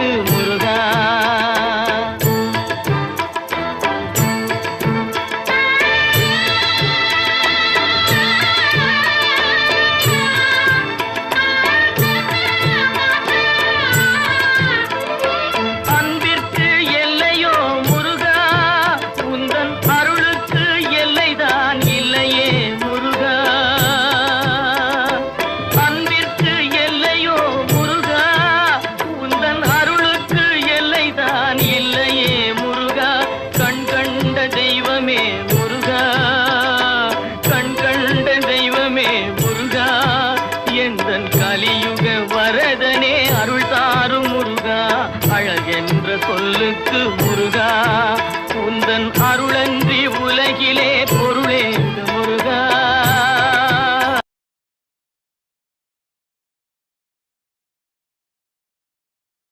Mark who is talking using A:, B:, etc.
A: சொல்லுக்கு முருகா. கலியுக வரதனே அருள் தாரும் முருகா, அழகென்ற சொல்லுக்கு முருகா. உந்தன் அருளன்றி உலகிலே